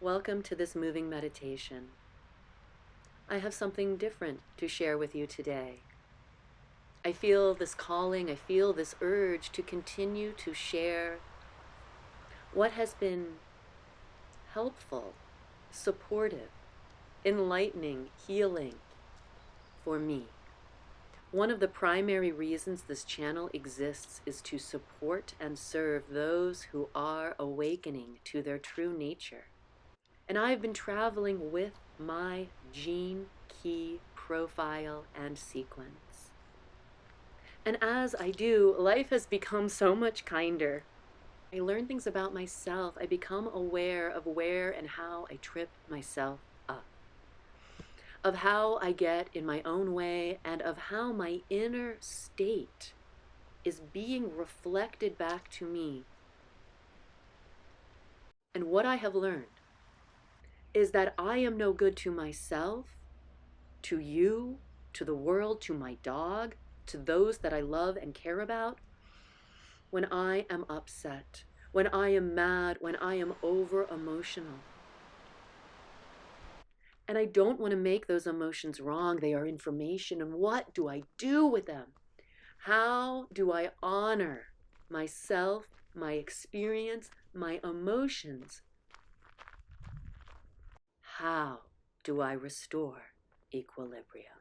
Welcome to this moving meditation. I have something different to share with you today. I feel this calling, I feel this urge to continue to share what has been helpful, supportive, enlightening, healing for me. One of the primary reasons this channel exists is to support and serve those who are awakening to their true nature. And I've been traveling with my gene key profile and sequence. And as I do, life has become so much kinder. I learn things about myself. I become aware of where and how I trip myself up, of how I get in my own way, and of how my inner state is being reflected back to me. And what I have learned is that I am no good to myself, to you, to the world, to my dog, to those that I love and care about, when I am upset, when I am mad, when I am over emotional. And I don't want to make those emotions wrong. They are information. And what do I do with them? How do I honor myself, my experience, my emotions? How do I restore equilibrium?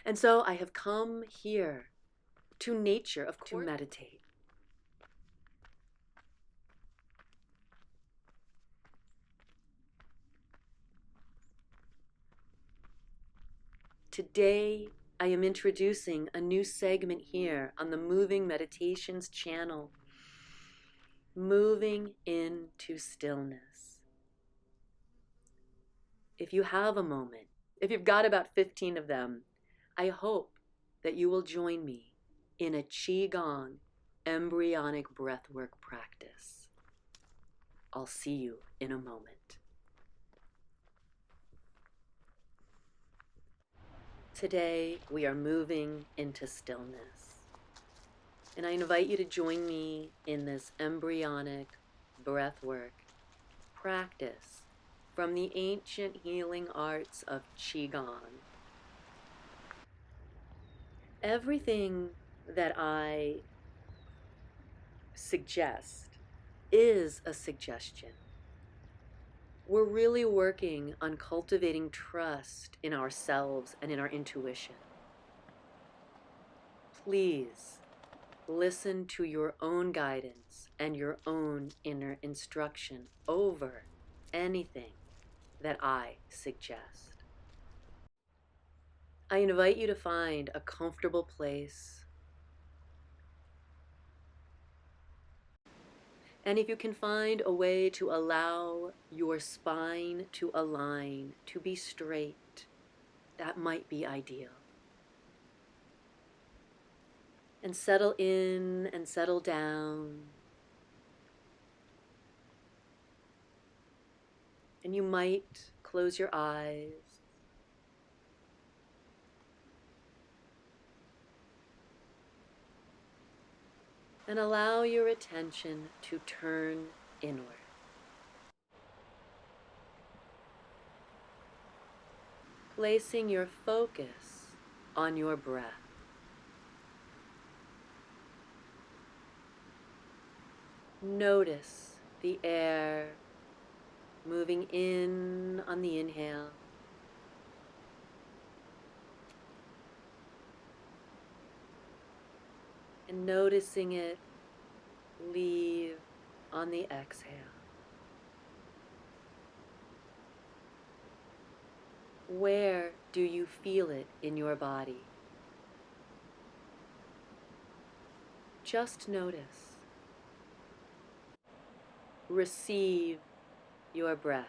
And so I have come here to nature, of course, to meditate. Today, I am introducing a new segment here on the Moving Meditations channel, Moving into Stillness. If you have a moment, if you've got about 15 of them, I hope that you will join me in a Qigong embryonic breathwork practice. I'll see you in a moment. Today, we are moving into stillness. And I invite you to join me in this embryonic breathwork practice from the ancient healing arts of Qigong. Everything that I suggest is a suggestion. We're really working on cultivating trust in ourselves and in our intuition. Please listen to your own guidance and your own inner instruction over anything that I suggest. I invite you to find a comfortable place. And if you can find a way to allow your spine to align, to be straight, that might be ideal. And settle in and settle down. And you might close your eyes. And allow your attention to turn inward. Placing your focus on your breath. Notice the air moving in on the inhale and noticing it leave on the exhale. Where do you feel it in your body? Just notice. Receive your breath.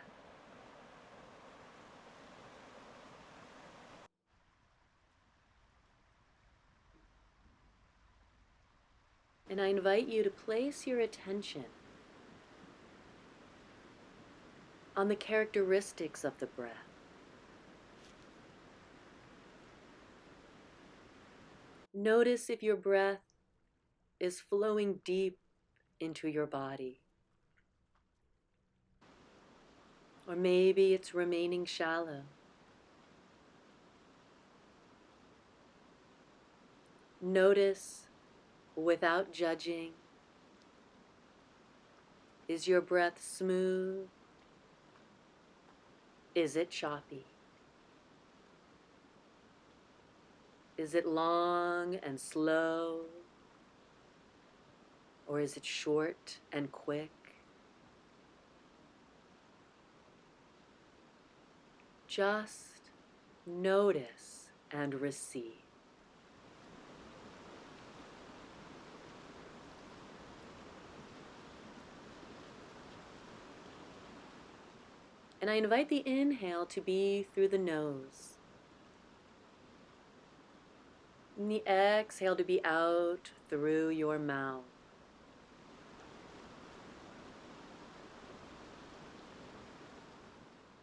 And I invite you to place your attention on the characteristics of the breath. Notice if your breath is flowing deep into your body. Or maybe it's remaining shallow. Notice without judging. Is your breath smooth? Is it choppy? Is it long and slow? Or is it short and quick? Just notice and receive. And I invite the inhale to be through the nose. And the exhale to be out through your mouth.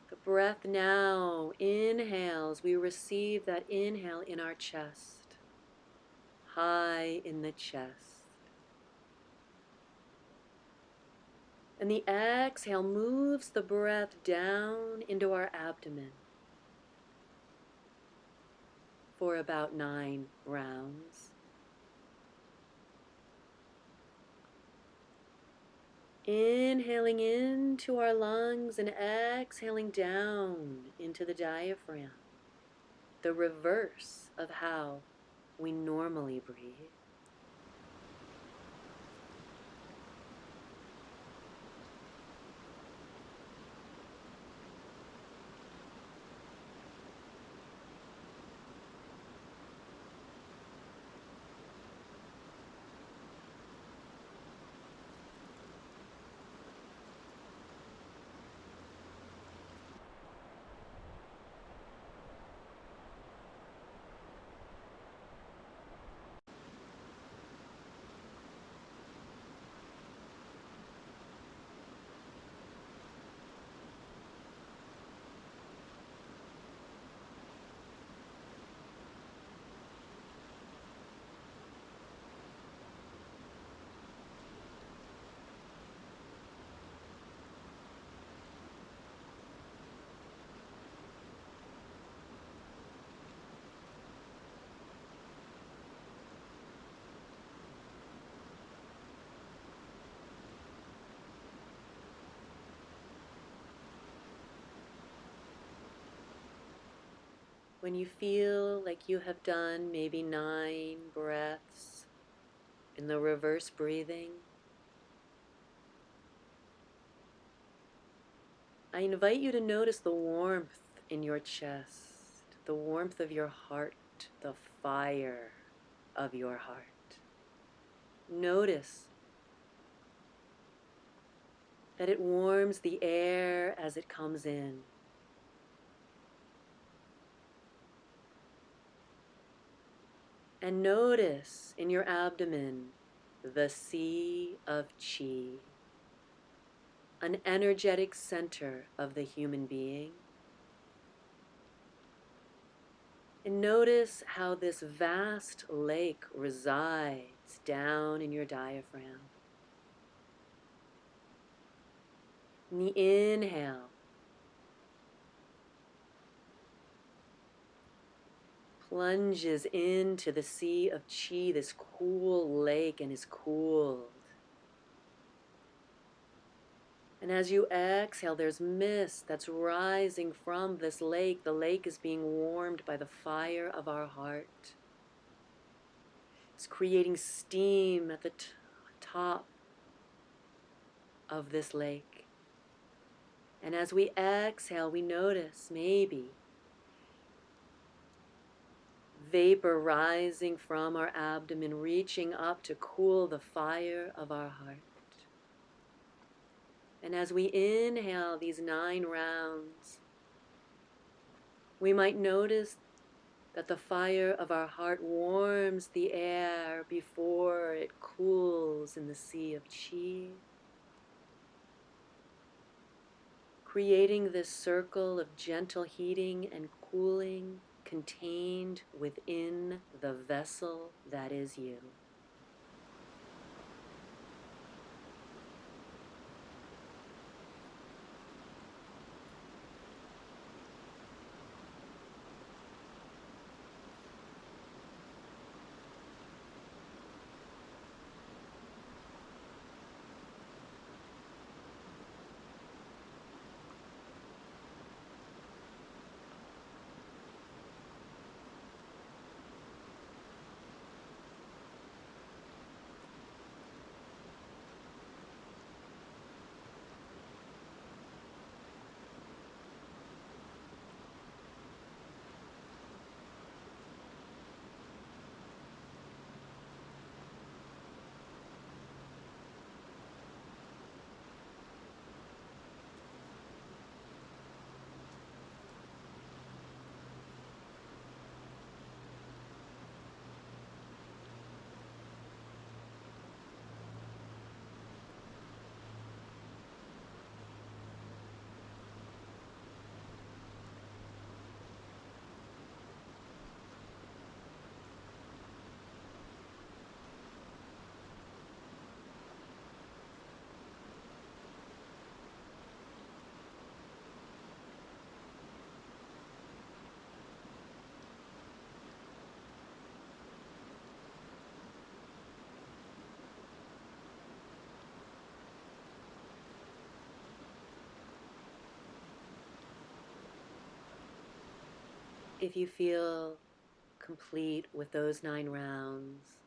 The breath now inhales. We receive that inhale in our chest, high in the chest. And the exhale moves the breath down into our abdomen for about 9 rounds. Inhaling into our lungs and exhaling down into the diaphragm, the reverse of how we normally breathe. When you feel like you have done maybe 9 breaths in the reverse breathing, I invite you to notice the warmth in your chest, the warmth of your heart, the fire of your heart. Notice that it warms the air as it comes in. And notice in your abdomen the sea of qi, an energetic center of the human being. And notice how this vast lake resides down in your diaphragm. And the inhale plunges into the sea of qi, this cool lake, and is cooled. And as you exhale, there's mist that's rising from this lake. The lake is being warmed by the fire of our heart. It's creating steam at the top of this lake. And as we exhale, we notice maybe vapor rising from our abdomen, reaching up to cool the fire of our heart. And as we inhale these 9 rounds, we might notice that the fire of our heart warms the air before it cools in the sea of qi, creating this circle of gentle heating and cooling contained within the vessel that is you. If you feel complete with those 9 rounds,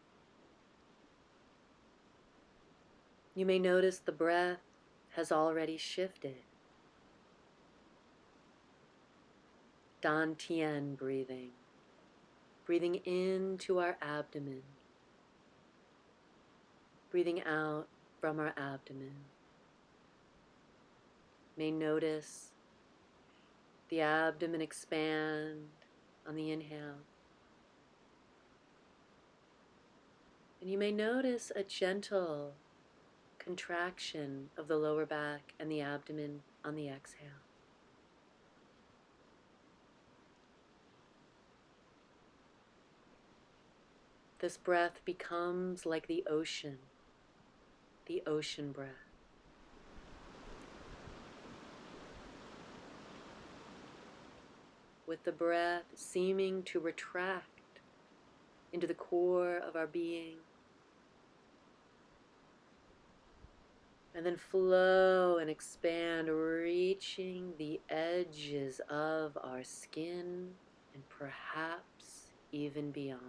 you may notice the breath has already shifted. Dantian breathing, breathing into our abdomen, breathing out from our abdomen. May notice the abdomen expand on the inhale. And you may notice a gentle contraction of the lower back and the abdomen on the exhale. This breath becomes like the ocean breath. With the breath seeming to retract into the core of our being, and then flow and expand, reaching the edges of our skin and perhaps even beyond.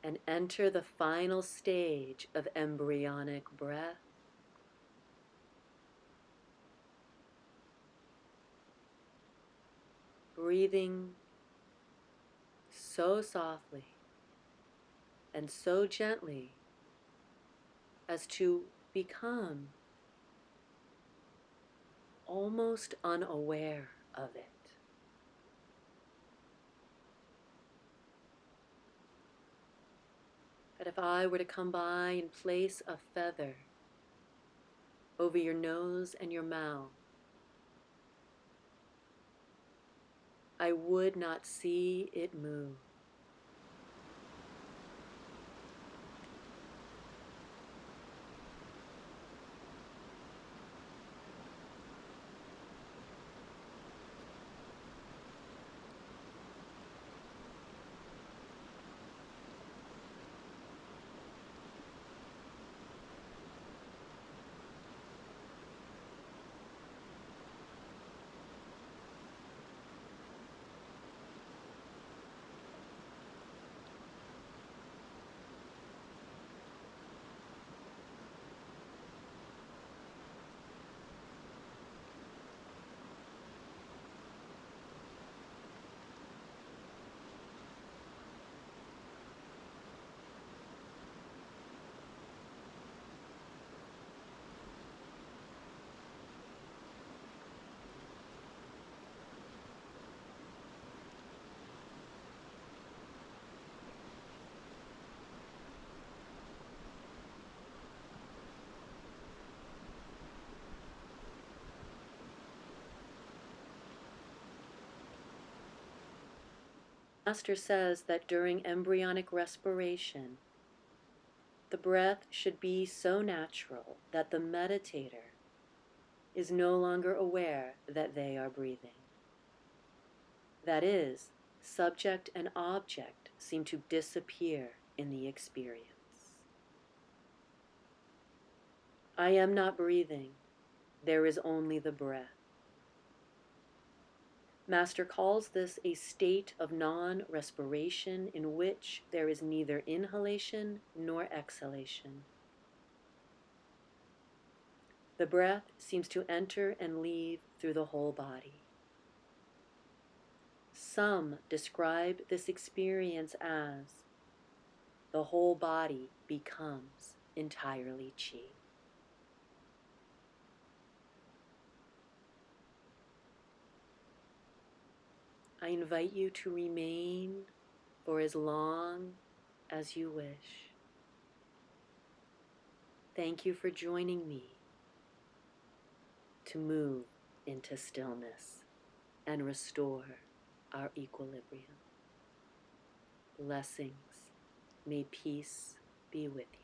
And enter the final stage of embryonic breath. Breathing so softly and so gently as to become almost unaware of it. That if I were to come by and place a feather over your nose and your mouth, I would not see it move. Master says that during embryonic respiration, the breath should be so natural that the meditator is no longer aware that they are breathing. That is, subject and object seem to disappear in the experience. I am not breathing, there is only the breath. Master calls this a state of non-respiration in which there is neither inhalation nor exhalation. The breath seems to enter and leave through the whole body. Some describe this experience as the whole body becomes entirely qi. I invite you to remain for as long as you wish. Thank you for joining me to move into stillness and restore our equilibrium. Blessings. May peace be with you.